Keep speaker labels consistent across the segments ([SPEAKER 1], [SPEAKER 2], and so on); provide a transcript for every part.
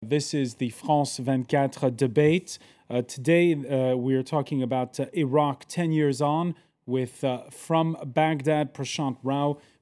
[SPEAKER 1] This is the France 24 debate. Today we are talking about Iraq 10 years on with from Baghdad, Prashant,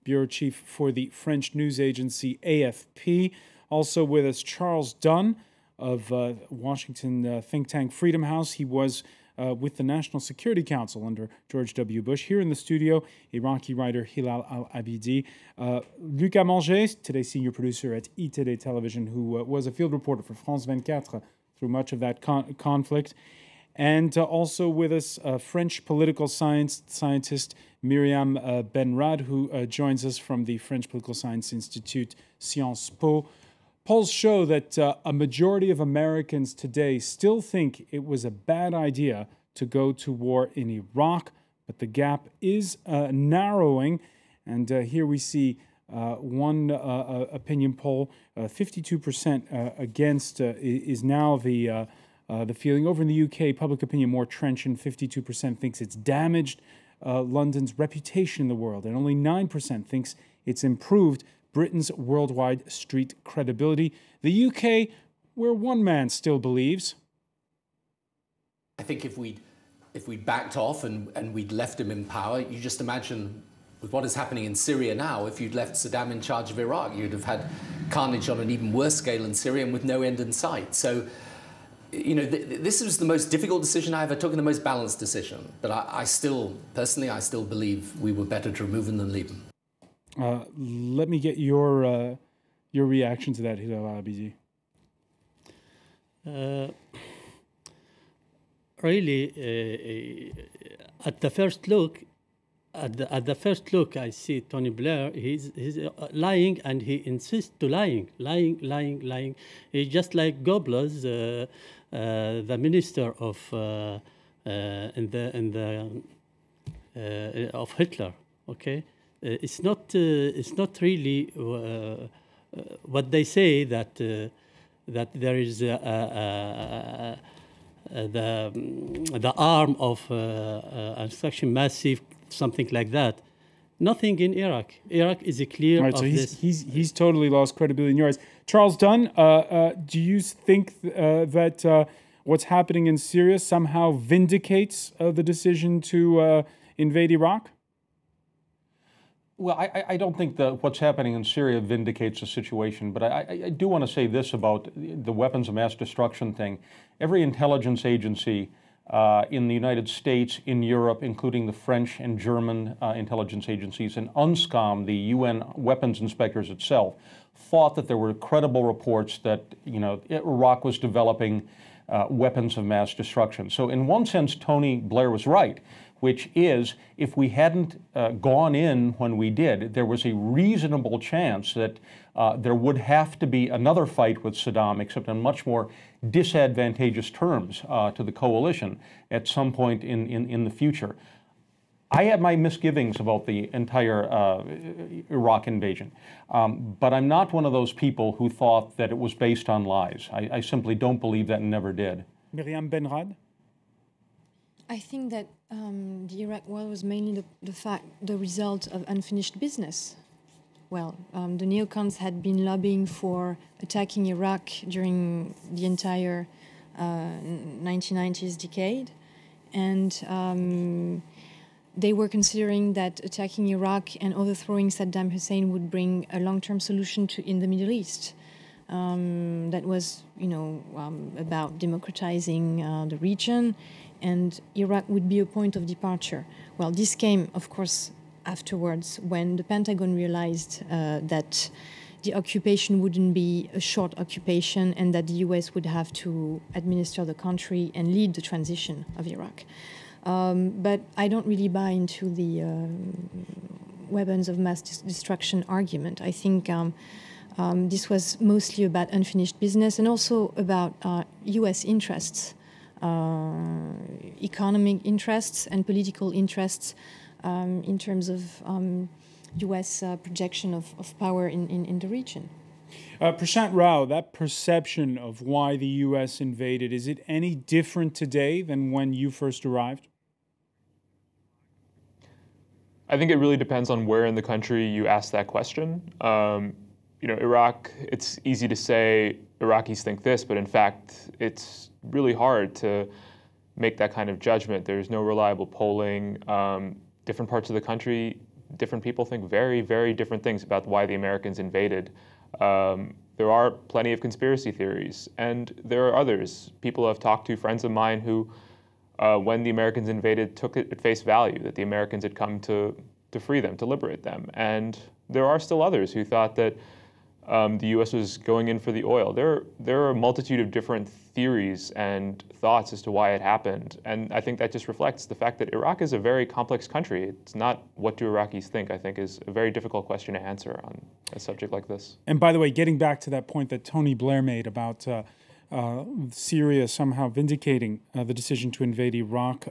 [SPEAKER 1] bureau chief for the French news agency AFP. Also with us, Charles Dunne of Washington think tank Freedom House. He was with the National Security Council under George W. Bush. Here in the studio, Iraqi writer Hilal Al Abidi. Menget, today's senior producer at I-Télé television, who was a field reporter for France 24 through much of that conflict. And also with us, French political scientist Myriam BENRAAD, who joins us from the French Political Science Institute, Sciences Po. Polls show that a majority of Americans today still think it was a bad idea to go to war in Iraq, but the gap is narrowing. And here we see one opinion poll, 52% against is now the feeling. Over in the UK, public opinion more trenchant. 52% thinks it's damaged London's reputation in the world, and only 9% thinks it's improved Britain's worldwide street credibility. The UK, where one man still believes.
[SPEAKER 2] I think if we'd backed off and we'd left him in power, you just imagine with what is happening in Syria now, if you'd left Saddam in charge of Iraq, you'd have had carnage on an even worse scale in Syria and with no end in sight. So, you know, this was the most difficult decision I ever took and the most balanced decision. But I still, personally, I still believe we were better to remove him than leave him.
[SPEAKER 1] Let me get your reaction to that, Hilal Al Abidi.
[SPEAKER 3] Really, at the first look, I see Tony Blair. He's lying, and he insists to lying. He's just like Goebbels, the minister of of Hitler. Okay. It's not really what they say that there is the arm of instruction massive, something like that. Nothing in Iraq. Iraq is clear
[SPEAKER 1] right,
[SPEAKER 3] of
[SPEAKER 1] so
[SPEAKER 3] this.
[SPEAKER 1] He's totally lost credibility in your eyes. Charles Dunne, do you think that what's happening in Syria somehow vindicates the decision to invade Iraq?
[SPEAKER 4] Well, I don't think that what's happening in Syria vindicates the situation, but I do want to say this about the weapons of mass destruction thing. Every intelligence agency in the United States, in Europe, including the French and German intelligence agencies, and UNSCOM, the UN weapons inspectors itself, thought that there were credible reports that, you know, Iraq was developing weapons of mass destruction. So in one sense, Tony Blair was right, which is if we hadn't gone in when we did, there was a reasonable chance that there would have to be another fight with Saddam, except on much more disadvantageous terms to the coalition at some point in the future. I have my misgivings about the entire Iraq invasion, but I'm not one of those people who thought that it was based on lies. I simply don't believe that and never did.
[SPEAKER 1] Myriam BENRAAD?
[SPEAKER 5] I think that the Iraq war was mainly the result of unfinished business. Well, the neocons had been lobbying for attacking Iraq during the entire 1990s decade, and they were considering that attacking Iraq and overthrowing Saddam Hussein would bring a long-term solution in the Middle East. That was, you know, about democratizing the region, and Iraq would be a point of departure. Well, this came, of course, afterwards when the Pentagon realized that the occupation wouldn't be a short occupation and that the US would have to administer the country and lead the transition of Iraq. But I don't really buy into the weapons of mass destruction argument. I think this was mostly about unfinished business and also about US interests. Economic interests and political interests in terms of U.S. projection of power in the region.
[SPEAKER 1] Prashant Rao, that perception of why the U.S. invaded, is it any different today than when you first arrived?
[SPEAKER 6] I think it really depends on where in the country you ask that question. You know, Iraq, it's easy to say Iraqis think this, but in fact, it's really hard to make that kind of judgment. There's no reliable polling. Different parts of the country, different people think very, very different things about why the Americans invaded. There are plenty of conspiracy theories, and there are others. People I've talked to, friends of mine who, when the Americans invaded, took it at face value, that the Americans had come to free them, to liberate them. And there are still others who thought that the U.S. was going in for the oil. There are a multitude of different theories and thoughts as to why it happened. And I think that just reflects the fact that Iraq is a very complex country. It's not what do Iraqis think, I think, is a very difficult question to answer on a subject like this.
[SPEAKER 1] And by the way, getting back to that point that Tony Blair made about Syria somehow vindicating the decision to invade Iraq,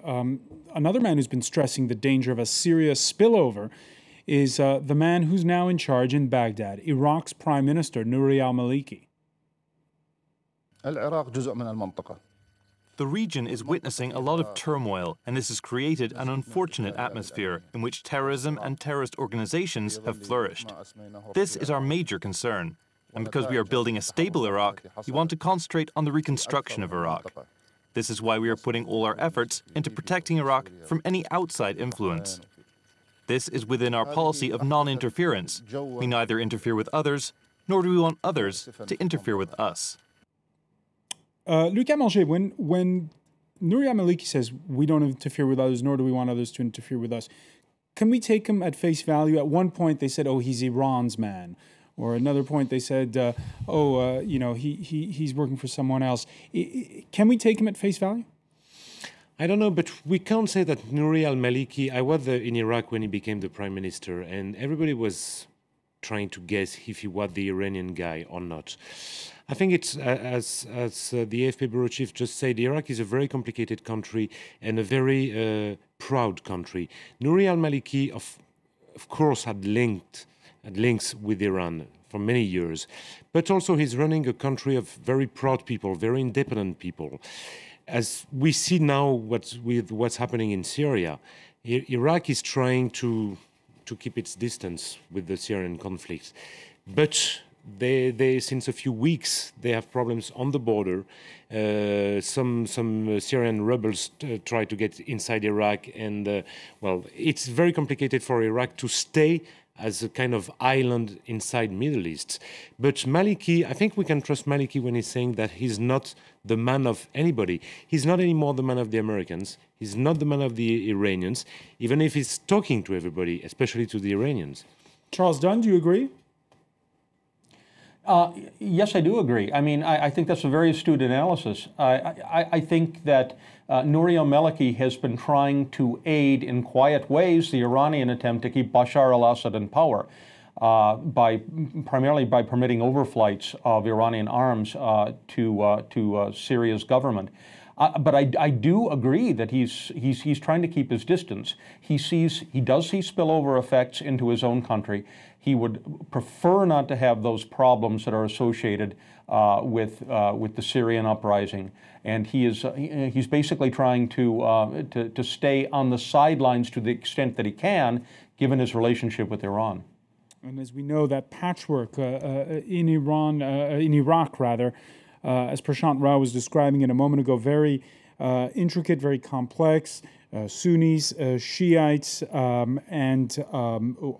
[SPEAKER 1] another man who's been stressing the danger of a Syria spillover is the man who's now in charge in Baghdad, Iraq's Prime Minister, Nouri al-Maliki.
[SPEAKER 7] The region is witnessing a lot of turmoil, and this has created an unfortunate atmosphere in which terrorism and terrorist organizations have flourished. This is our major concern, and because we are building a stable Iraq, we want to concentrate on the reconstruction of Iraq. This is why we are putting all our efforts into protecting Iraq from any outside influence. This is within our policy of non-interference. We neither interfere with others, nor do we want others to interfere with us.
[SPEAKER 1] Lucas Menget, when Nouri al-Maliki says we don't interfere with others, nor do we want others to interfere with us, can we take him at face value? At one point they said, oh, he's Iran's man. Or another point they said, you know, he's working for someone else. Can we take him at face value?
[SPEAKER 8] I don't know, but we can't say that Nouri al-Maliki, I was in Iraq when he became the prime minister, and everybody was trying to guess if he was the Iranian guy or not. I think it's, as the AFP bureau chief just said, Iraq is a very complicated country and a very proud country. Nouri al-Maliki, of course, had links with Iran for many years, but also he's running a country of very proud people, very independent people. As we see now with what's happening in Syria, Iraq is trying to keep its distance with the Syrian conflict. But they since a few weeks, they have problems on the border. Some Syrian rebels try to get inside Iraq. And, well, it's very complicated for Iraq to stay as a kind of island inside Middle East. But Maliki, I think we can trust Maliki when he's saying that he's not the man of anybody. He's not anymore the man of the Americans. He's not the man of the Iranians, even if he's talking to everybody, especially to the Iranians.
[SPEAKER 1] Charles Dunne, do you agree?
[SPEAKER 4] Yes, I do agree. I mean, I think that's a very astute analysis. I think that Nouri al-Maliki has been trying to aid in quiet ways the Iranian attempt to keep Bashar al-Assad in power, primarily by permitting overflights of Iranian arms to Syria's government. But I do agree that he's trying to keep his distance. He does see spillover effects into his own country. He would prefer not to have those problems that are associated with the Syrian uprising, and he's basically trying to stay on the sidelines to the extent that he can, given his relationship with Iran.
[SPEAKER 1] And as we know, that patchwork in Iraq, as Prashant Rao was describing it a moment ago, very intricate, very complex. Sunnis, Shiites, and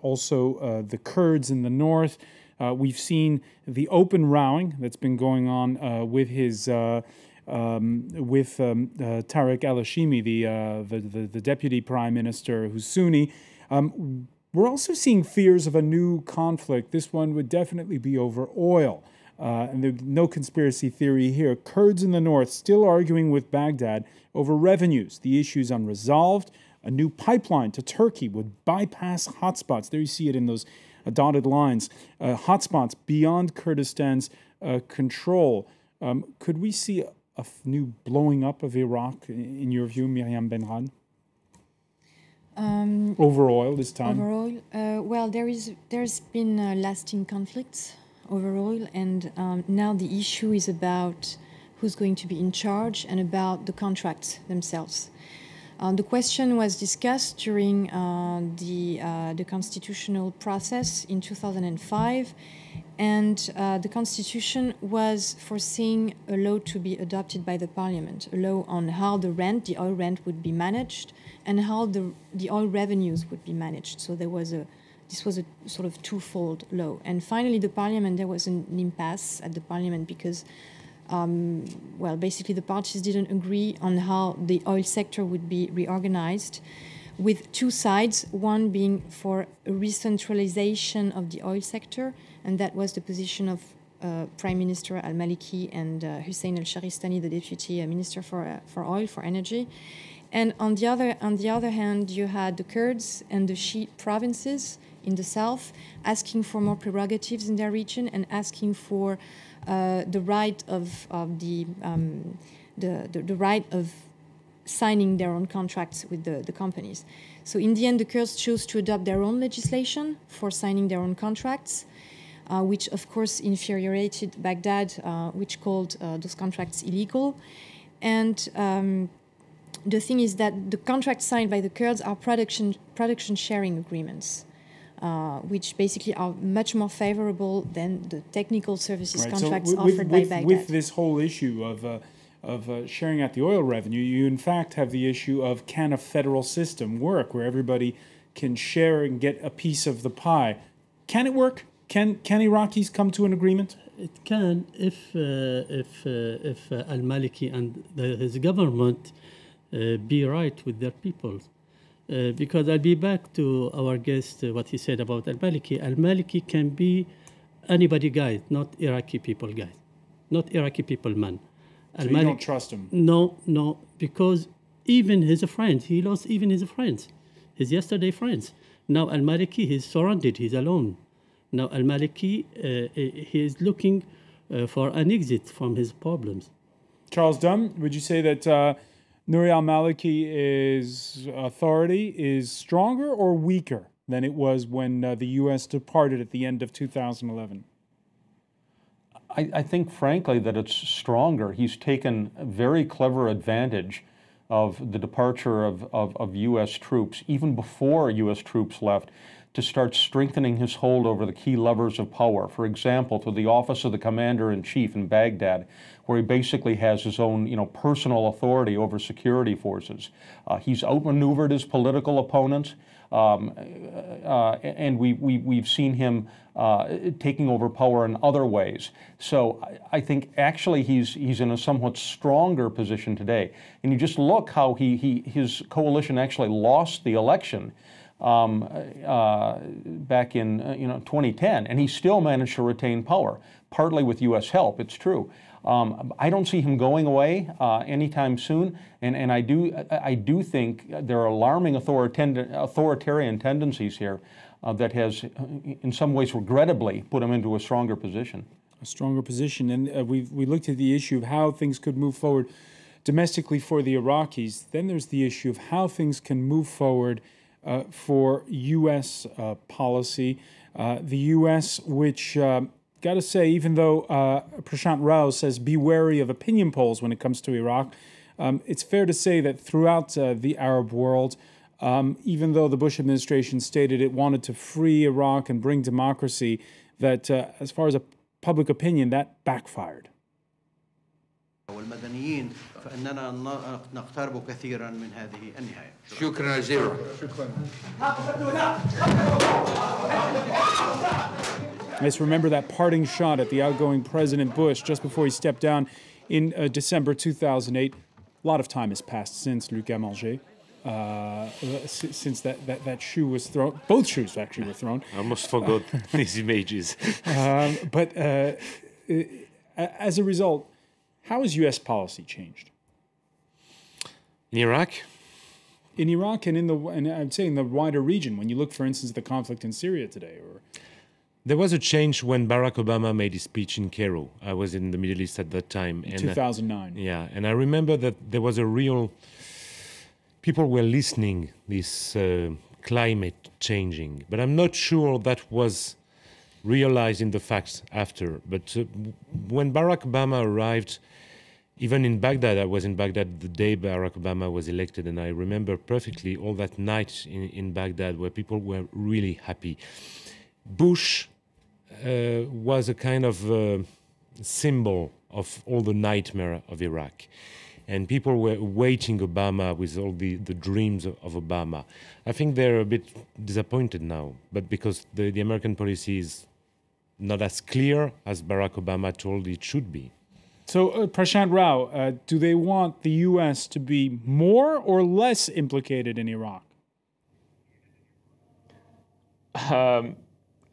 [SPEAKER 1] also the Kurds in the north. We've seen the open rowing that's been going on with Tariq al-Hashimi, the deputy prime minister, who's Sunni. We're also seeing fears of a new conflict. This one would definitely be over oil. And there's no conspiracy theory here. Kurds in the north still arguing with Baghdad over revenues. The issue's unresolved. A new pipeline to Turkey would bypass hotspots. There you see it in those dotted lines. Hotspots beyond Kurdistan's control. Could we see a new blowing up of Iraq, in your view, Myriam BENRAAD? Over oil this time?
[SPEAKER 5] Over oil? Well, there's been lasting conflicts over oil, and now the issue is about who's going to be in charge and about the contracts themselves. The question was discussed during the constitutional process in 2005, And the constitution was foreseeing a law to be adopted by the parliament, a law on how the oil rent would be managed and how the oil revenues would be managed. So this was a sort of twofold law. And finally, there was an impasse at the parliament because, well, basically the parties didn't agree on how the oil sector would be reorganized, with two sides, one being for a recentralization of the oil sector, and that was the position of Prime Minister Al Maliki and Hussein Al Sharistani, the Deputy Minister for Oil, for Energy. And on the other hand, you had the Kurds and the Shiite provinces in the south asking for more prerogatives in their region and asking for the right of the right of signing their own contracts with the companies. So in the end, the Kurds chose to adopt their own legislation for signing their own contracts, which of course infuriated Baghdad, which called those contracts illegal. And the thing is that the contracts signed by the Kurds are production sharing agreements, which basically are much more favorable than the technical services contracts
[SPEAKER 1] so
[SPEAKER 5] offered by Baghdad.
[SPEAKER 1] With this whole issue of sharing out the oil revenue, you in fact have the issue of, can a federal system work where everybody can share and get a piece of the pie? Can it work? Can Iraqis come to an agreement?
[SPEAKER 3] It can if Al Maliki and his government be right with their people. Because I'll be back to our guest, what he said about Al Maliki. Al Maliki can be anybody guy, not Iraqi people guy, not Iraqi people man.
[SPEAKER 1] So you don't trust him?
[SPEAKER 3] No, because even his friends, he lost even his friends, his yesterday friends. Now Al Maliki, he's surrounded, he's alone. Now Al Maliki, he is looking for an exit from his problems.
[SPEAKER 1] Charles Dunne, would you say that Nouri al-Maliki's authority is stronger or weaker than it was when the U.S. departed at the end of 2011?
[SPEAKER 4] I think, frankly, that it's stronger. He's taken very clever advantage of the departure of U.S. troops, even before U.S. troops left, to start strengthening his hold over the key levers of power. For example, to the office of the commander-in-chief in Baghdad, where he basically has his own, personal authority over security forces. He's outmaneuvered his political opponents, and we've seen him taking over power in other ways. So I think actually he's in a somewhat stronger position today. And you just look how his coalition actually lost the election back in 2010, and he still managed to retain power, partly with U.S. help, it's true. I don't see him going away anytime soon, and I do think there are alarming authoritarian tendencies here that has, in some ways, regrettably, put him into a stronger position.
[SPEAKER 1] A stronger position, and we looked at the issue of how things could move forward domestically for the Iraqis. Then there's the issue of how things can move forward for U.S. policy. The U.S., which, got to say, even though Prashant Rao says be wary of opinion polls when it comes to Iraq, it's fair to say that throughout the Arab world, even though the Bush administration stated it wanted to free Iraq and bring democracy, that as far as a public opinion, that backfired.
[SPEAKER 9] والمدنيين فإننا نقترب كثيرا من هذه النهاية.
[SPEAKER 10] شكرا جزيلا.
[SPEAKER 1] Let's remember that parting shot at the outgoing President Bush just before he stepped down in December 2008. A lot of time has passed since Lucas Menget, since that shoe was thrown. Both shoes actually were thrown.
[SPEAKER 8] I almost forgot these images.
[SPEAKER 1] But as a result, how has U.S. policy changed?
[SPEAKER 8] In Iraq?
[SPEAKER 1] In Iraq and I'd say in the wider region, when you look, for instance, at the conflict in Syria today.
[SPEAKER 8] There was a change when Barack Obama made his speech in Cairo. I was in the Middle East at that time.
[SPEAKER 1] In 2009.
[SPEAKER 8] Yeah, and I remember that there was a real... People were listening, this climate changing. But I'm not sure that was realized in the facts after. But when Barack Obama arrived, even in Baghdad, I was in Baghdad the day Barack Obama was elected, and I remember perfectly all that night in Baghdad where people were really happy. Bush was a kind of symbol of all the nightmare of Iraq. And people were awaiting Obama with all the dreams of Obama. I think they're a bit disappointed now, but because the American policy is not as clear as Barack Obama told it should be.
[SPEAKER 1] So, Prashant Rao, do they want the U.S. to be more or less implicated in Iraq?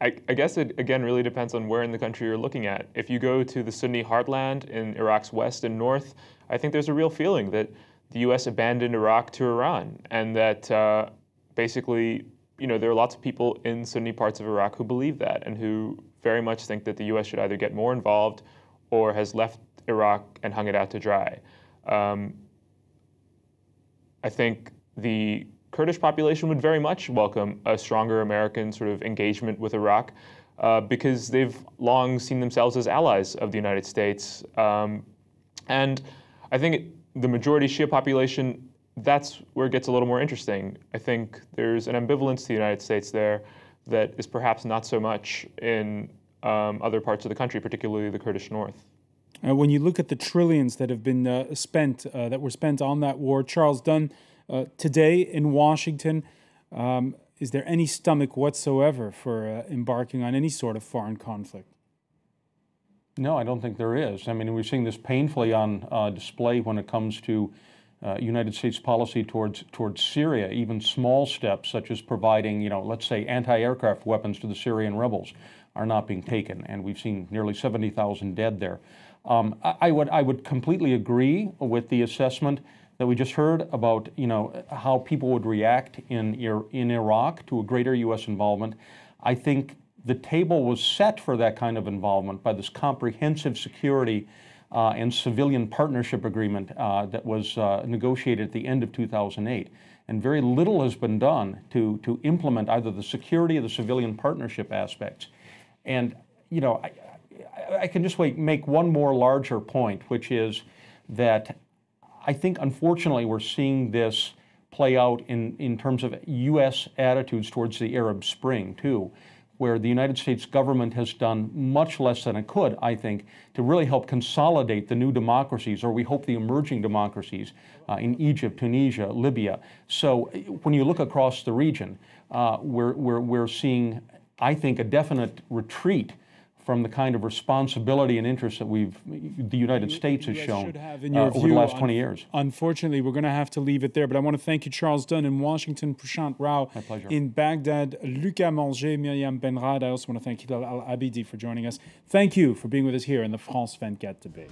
[SPEAKER 6] I guess it, again, really depends on where in the country you're looking at. If you go to the Sunni heartland in Iraq's west and north, I think there's a real feeling that the U.S. abandoned Iraq to Iran, and that basically, you know, there are lots of people in Sunni parts of Iraq who believe that and who very much think that the U.S. should either get more involved or has left Iraq and hung it out to dry. I think the Kurdish population would very much welcome a stronger American sort of engagement with Iraq because they've long seen themselves as allies of the United States. And I think the majority Shia population, that's where it gets a little more interesting. I think there's an ambivalence to the United States there that is perhaps not so much in other parts of the country, particularly the Kurdish north.
[SPEAKER 1] When you look at the trillions that have been that were spent on that war, Charles Dunne, today in Washington, is there any stomach whatsoever for embarking on any sort of foreign conflict?
[SPEAKER 4] No, I don't think there is. I mean, we're seeing this painfully on display when it comes to United States policy towards Syria. Even small steps, such as providing, let's say, anti-aircraft weapons to the Syrian rebels, are not being taken, and we've seen nearly 70,000 dead there. I would completely agree with the assessment that we just heard about, how people would react in Iraq to a greater U.S. involvement. I think the table was set for that kind of involvement by this comprehensive security and civilian partnership agreement that was negotiated at the end of 2008. And very little has been done to implement either the security or the civilian partnership aspects. And, I can just make one more larger point, which is that I think, unfortunately, we're seeing this play out in terms of U.S. attitudes towards the Arab Spring, too, where the United States government has done much less than it could, I think, to really help consolidate the new democracies, or we hope the emerging democracies in Egypt, Tunisia, Libya. So when you look across the region, we're seeing, I think, a definite retreat from the kind of responsibility and interest that the United States has shown over the last 20 years.
[SPEAKER 1] Unfortunately, we're going to have to leave it there, but I want to thank you, Charles Dunne in Washington, Prashant Rao in Baghdad, Lucas Menget, Myriam BENRAAD. I also want to thank Hilal Al Abidi for joining us. Thank you for being with us here in the France 24 debate.